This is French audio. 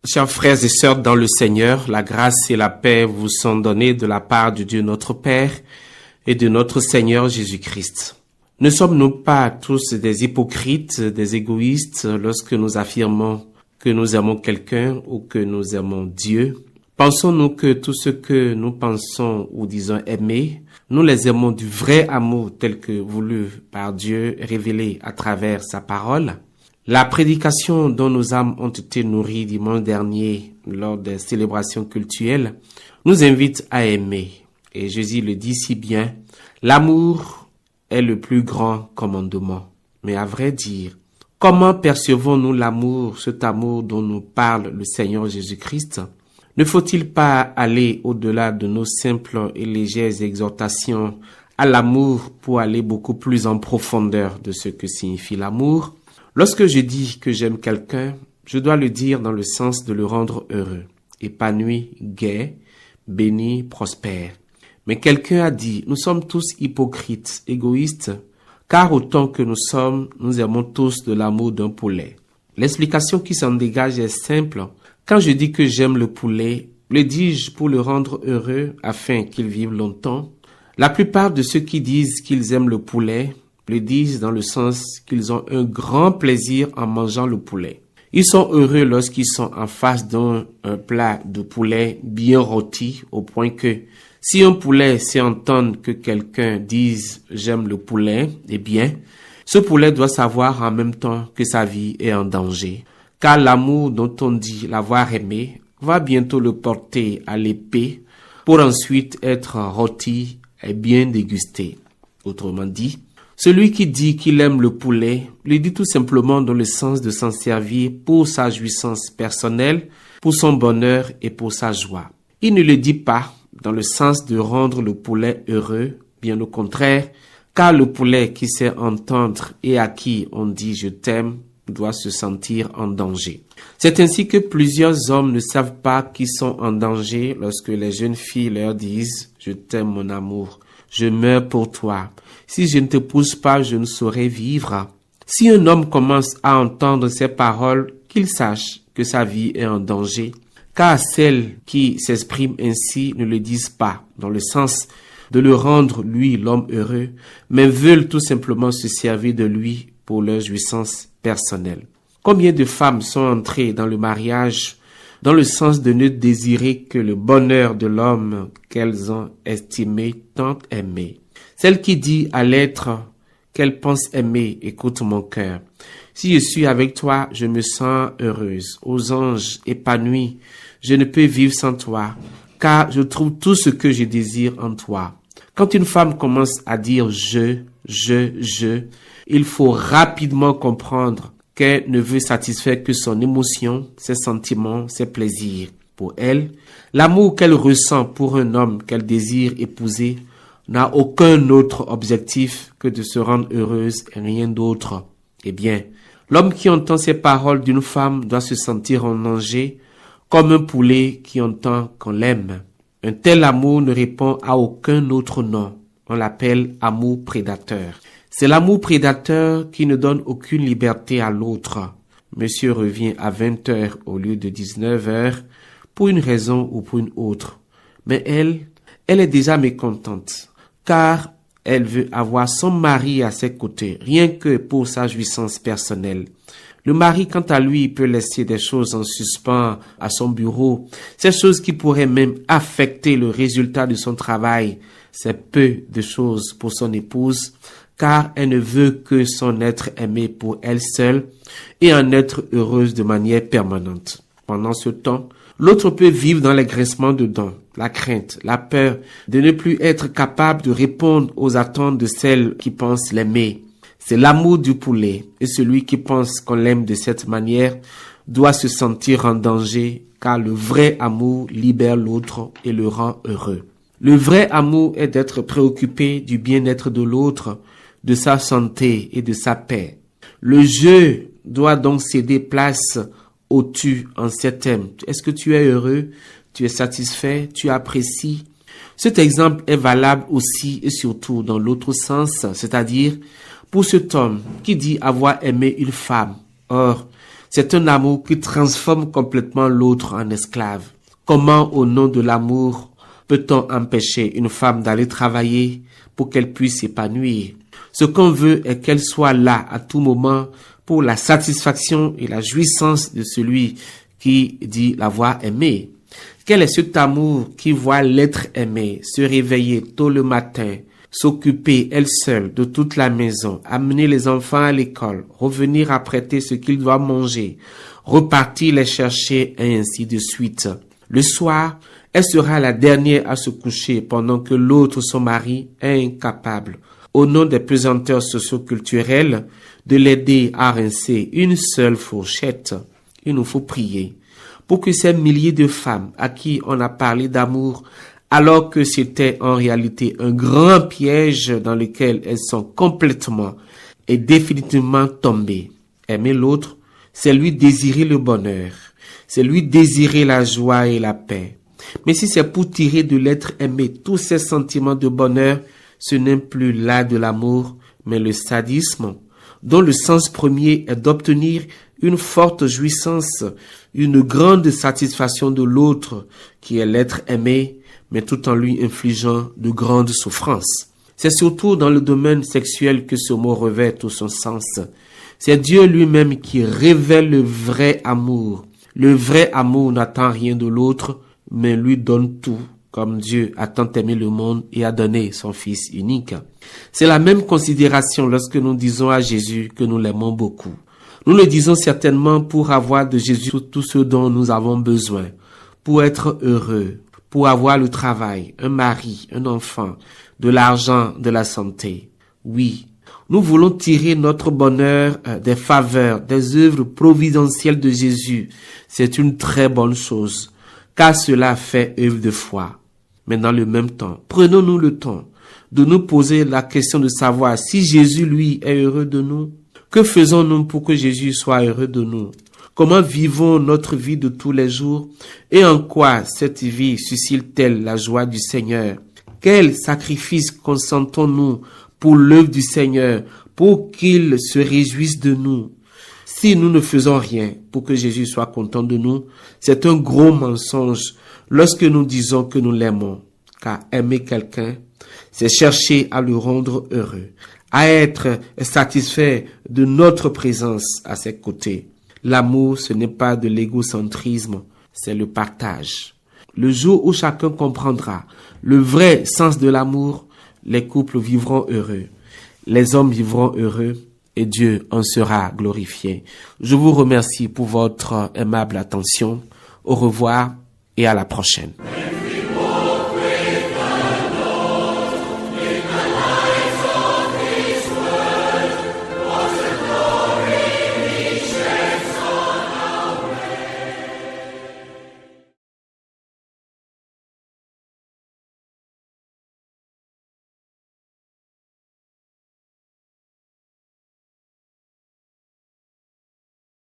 Chers frères et sœurs dans le Seigneur, la grâce et la paix vous sont données de la part de Dieu notre Père et de notre Seigneur Jésus-Christ. Ne sommes-nous pas tous des hypocrites, des égoïstes lorsque nous affirmons que nous aimons quelqu'un ou que nous aimons Dieu? Pensons-nous que tout ce que nous pensons ou disons aimer, nous les aimons du vrai amour tel que voulu par Dieu, révélé à travers sa parole? La prédication dont nos âmes ont été nourries dimanche dernier lors des célébrations cultuelles nous invite à aimer. Et Jésus le dit si bien, l'amour est le plus grand commandement. Mais à vrai dire, comment percevons-nous l'amour, cet amour dont nous parle le Seigneur Jésus-Christ? Ne faut-il pas aller au-delà de nos simples et légères exhortations à l'amour pour aller beaucoup plus en profondeur de ce que signifie l'amour? Lorsque je dis que j'aime quelqu'un, je dois le dire dans le sens de le rendre heureux, épanoui, gai, béni, prospère. Mais quelqu'un a dit, nous sommes tous hypocrites, égoïstes, car autant que nous sommes, nous aimons tous de l'amour d'un poulet. L'explication qui s'en dégage est simple. Quand je dis que j'aime le poulet, le dis-je pour le rendre heureux afin qu'il vive longtemps? La plupart de ceux qui disent qu'ils aiment le poulet le disent dans le sens qu'ils ont un grand plaisir en mangeant le poulet. Ils sont heureux lorsqu'ils sont en face d'un plat de poulet bien rôti au point que si un poulet sait entendre que quelqu'un dise « j'aime le poulet », eh bien, ce poulet doit savoir en même temps que sa vie est en danger. Car l'amour dont on dit l'avoir aimé va bientôt le porter à l'épée pour ensuite être rôti et bien dégusté. Autrement dit, celui qui dit qu'il aime le poulet le dit tout simplement dans le sens de s'en servir pour sa jouissance personnelle, pour son bonheur et pour sa joie. Il ne le dit pas dans le sens de rendre le poulet heureux, bien au contraire, car le poulet qui sait entendre et à qui on dit « je t'aime » doit se sentir en danger. C'est ainsi que plusieurs hommes ne savent pas qu'ils sont en danger lorsque les jeunes filles leur disent « je t'aime mon amour ». Je meurs pour toi. Si je ne te pousse pas, je ne saurais vivre. Si un homme commence à entendre ces paroles, qu'il sache que sa vie est en danger, car celles qui s'expriment ainsi ne le disent pas, dans le sens de le rendre, lui, l'homme heureux, mais veulent tout simplement se servir de lui pour leur jouissance personnelle. Combien de femmes sont entrées dans le mariage dans le sens de ne désirer que le bonheur de l'homme qu'elles ont estimé tant aimé. Celle qui dit à l'être qu'elle pense aimer, écoute mon cœur. Si je suis avec toi, je me sens heureuse. Aux anges épanouis, je ne peux vivre sans toi, car je trouve tout ce que je désire en toi. Quand une femme commence à dire je, il faut rapidement comprendre qu'elle ne veut satisfaire que son émotion, ses sentiments, ses plaisirs. Pour elle, l'amour qu'elle ressent pour un homme qu'elle désire épouser n'a aucun autre objectif que de se rendre heureuse et rien d'autre. Eh bien, l'homme qui entend ces paroles d'une femme doit se sentir en danger, comme un poulet qui entend qu'on l'aime. Un tel amour ne répond à aucun autre nom. On l'appelle amour prédateur. C'est l'amour prédateur qui ne donne aucune liberté à l'autre. Monsieur revient à 20h au lieu de 19h pour une raison ou pour une autre. Mais elle est déjà mécontente car elle veut avoir son mari à ses côtés, rien que pour sa jouissance personnelle. Le mari, quant à lui, peut laisser des choses en suspens à son bureau, ces choses qui pourraient même affecter le résultat de son travail. C'est peu de choses pour son épouse, car elle ne veut que son être aimé pour elle seule et en être heureuse de manière permanente. Pendant ce temps, l'autre peut vivre dans l'agressement de dents, la crainte, la peur de ne plus être capable de répondre aux attentes de celle qui pense l'aimer. C'est l'amour du poulet, et celui qui pense qu'on l'aime de cette manière doit se sentir en danger, car le vrai amour libère l'autre et le rend heureux. Le vrai amour est d'être préoccupé du bien-être de l'autre, de sa santé et de sa paix. Le je doit donc céder place au tu en ces thèmes. Est-ce que tu es heureux? Tu es satisfait? Tu apprécies? Cet exemple est valable aussi et surtout dans l'autre sens, c'est-à-dire pour cet homme qui dit avoir aimé une femme. Or, C'est un amour qui transforme complètement l'autre en esclave. Comment, au nom de l'amour, peut-on empêcher une femme d'aller travailler pour qu'elle puisse s'épanouir? Ce qu'on veut est qu'elle soit là à tout moment pour la satisfaction et la jouissance de celui qui dit l'avoir aimé. Quel est cet amour qui voit l'être aimé se réveiller tôt le matin, s'occuper elle seule de toute la maison, amener les enfants à l'école, revenir apprêter ce qu'ils doivent manger, repartir les chercher et ainsi de suite. Le soir, elle sera la dernière à se coucher pendant que l'autre, son mari, est incapable, au nom des pesanteurs socioculturelles, de l'aider à rincer une seule fourchette. Il nous faut prier pour que ces milliers de femmes à qui on a parlé d'amour, alors que c'était en réalité un grand piège dans lequel elles sont complètement et définitivement tombées. Aimer l'autre, c'est lui désirer le bonheur, c'est lui désirer la joie et la paix. Mais si c'est pour tirer de l'être aimé tous ces sentiments de bonheur, ce n'est plus là de l'amour, mais le sadisme, dont le sens premier est d'obtenir une forte jouissance, une grande satisfaction de l'autre, qui est l'être aimé, mais tout en lui infligeant de grandes souffrances. C'est surtout dans le domaine sexuel que ce mot revêt tout son sens. C'est Dieu lui-même qui révèle le vrai amour. Le vrai amour n'attend rien de l'autre, mais lui donne tout, comme Dieu a tant aimé le monde et a donné son Fils unique. C'est la même considération lorsque nous disons à Jésus que nous l'aimons beaucoup. Nous le disons certainement pour avoir de Jésus tout ce dont nous avons besoin, pour être heureux, pour avoir le travail, un mari, un enfant, de l'argent, de la santé. Oui, nous voulons tirer notre bonheur des faveurs, des œuvres providentielles de Jésus. C'est une très bonne chose, car cela fait œuvre de foi. Mais dans le même temps, prenons-nous le temps de nous poser la question de savoir si Jésus, lui, est heureux de nous. Que faisons-nous pour que Jésus soit heureux de nous? Comment vivons notre vie de tous les jours et en quoi cette vie suscite-t-elle la joie du Seigneur? Quel sacrifice consentons-nous pour l'œuvre du Seigneur, pour qu'il se réjouisse de nous? Si nous ne faisons rien pour que Jésus soit content de nous, c'est un gros mensonge lorsque nous disons que nous l'aimons. Car aimer quelqu'un, c'est chercher à le rendre heureux, à être satisfait de notre présence à ses côtés. L'amour, ce n'est pas de l'égocentrisme, c'est le partage. Le jour où chacun comprendra le vrai sens de l'amour, les couples vivront heureux, les hommes vivront heureux et Dieu en sera glorifié. Je vous remercie pour votre aimable attention. Au revoir et à la prochaine.